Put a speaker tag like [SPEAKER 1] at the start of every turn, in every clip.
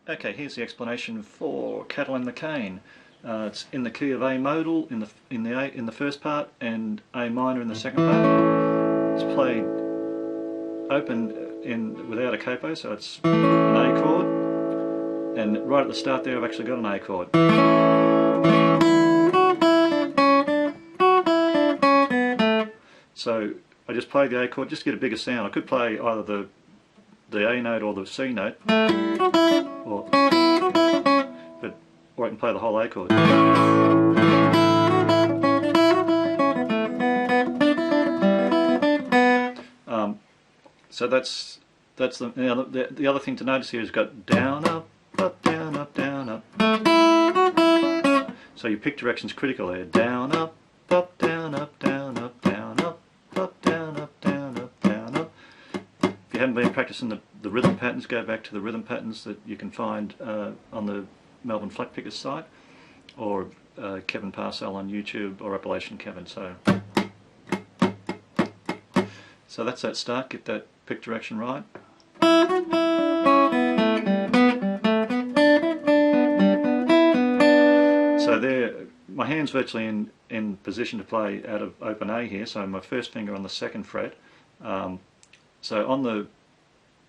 [SPEAKER 1] Okay, here's the explanation for Cattle and the Cane. It's in the key of A modal in the first part and A minor in the second part. It's played open without a capo, so it's an A chord, and right at the start there I've actually got an A chord. So I just play the A chord just to get a bigger sound. I could play either the A note or the C note, or I can play the whole A chord. So that's the other thing to notice here is got down, up, down, up, down, up. So your pick direction's critical there. Down, up, down, up, down, up, down, up, down, up, down, up, down, up. If you haven't been practicing the rhythm patterns, go back to the rhythm patterns that you can find on the Melbourne Flatpicker site, or Kevin Parcell on YouTube, or Appalachian Kevin. So that's that start. Get that pick direction right. So there, my hand's virtually in position to play out of open A here. So my first finger on the second fret. So on the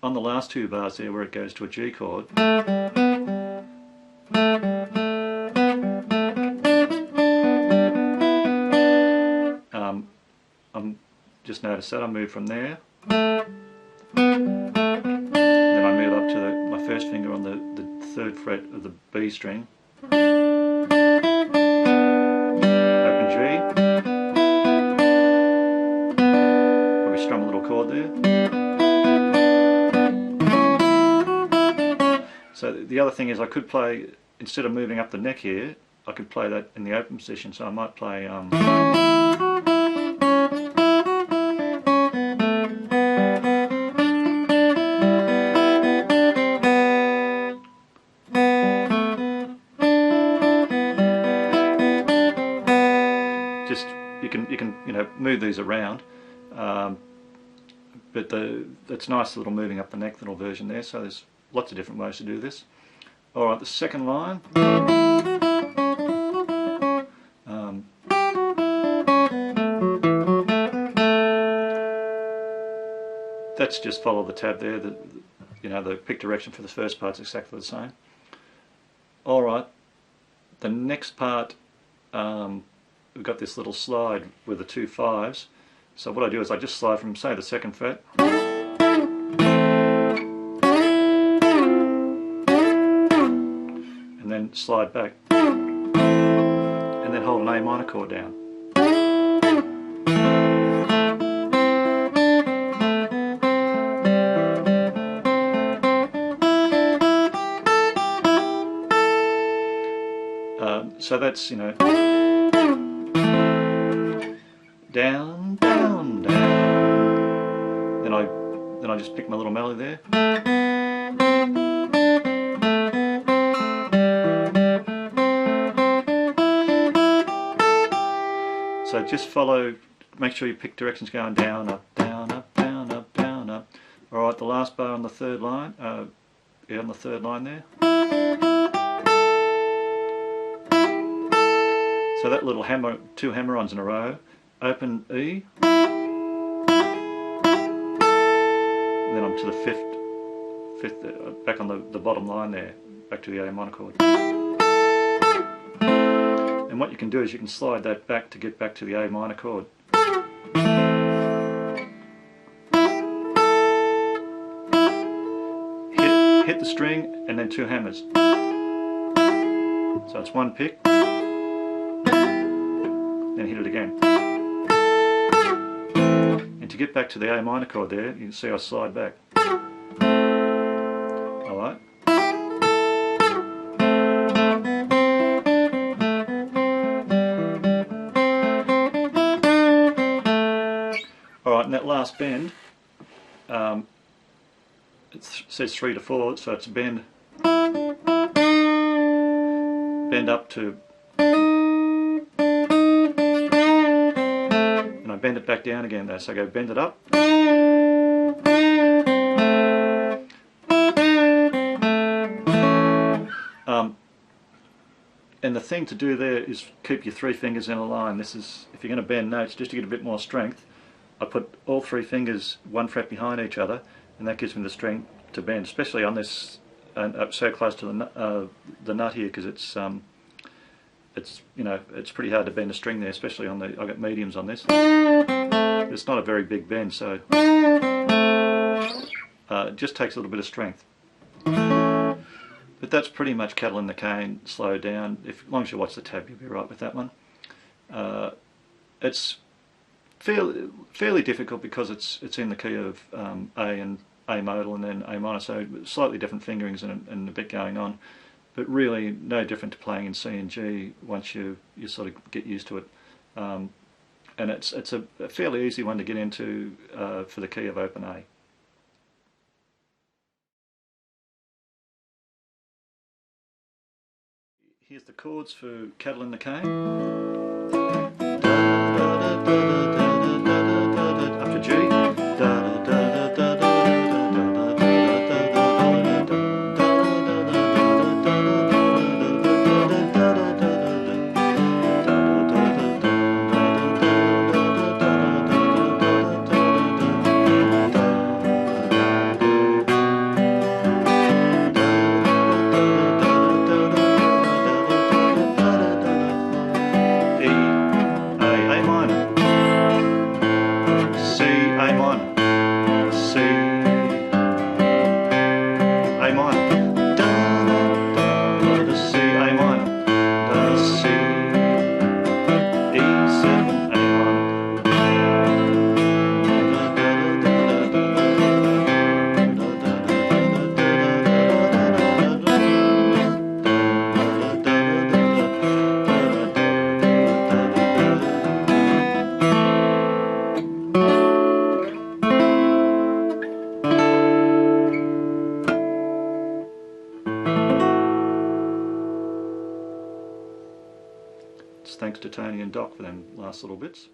[SPEAKER 1] last two bars there, where it goes to a G chord, just notice that I move from there, then I move up to my first finger on the third fret of the B string, open G, probably strum a little chord there. So the other thing is I could play, instead of moving up the neck here, I could play that in the open position, so I might play you can move these around, but it's nice little moving up the neck little version there. So there's lots of different ways to do this. All right, the second line. That's just follow the tab there. The pick direction for the first part's exactly the same. All right, the next part. We've got this little slide with the two fives. So what I do is I just slide from, say, the second fret, and then slide back, and then hold an A minor chord down. So that's, down, down, down. Then I just pick my little melody there. So just follow, make sure your pick direction's going down, up, down, up, down, up, down, up. Alright, the last bar on the third line, on the third line there. So that little hammer, two hammer-ons in a row, open E, then I'm to the fifth, back on the bottom line there, back to the A minor chord. And what you can do is you can slide that back to get back to the A minor chord. Hit the string and then two hammers. So it's one pick, then hit it again. And to get back to the A minor chord there, you can see I slide back. Alright. Alright, and that last bend, it says 3 to 4, so it's a bend up to, and I bend it back down again there, so I go bend it up, And the thing to do there is keep your 3 fingers in a line. This is, if you're going to bend notes, just to get a bit more strength, I put all 3 fingers 1 fret behind each other, and that gives me the strength to bend, especially on this, so close to the nut here, because it's you know, it's pretty hard to bend a string there, especially on the, I've got mediums on this. It's not a very big bend, so it just takes a little bit of strength. But that's pretty much Cattle in the Cane slowed down. As long as you watch the tab, you'll be right with that one. It's fairly difficult because it's in the key of A and A modal and then A minor, so slightly different fingerings and a bit going on. But really no different to playing in C and G once you sort of get used to it. And it's a fairly easy one to get into for the key of open A. Here's the chords for Cattle in the Cane. Up to G. Thanks to Tony and Doc for them last little bits.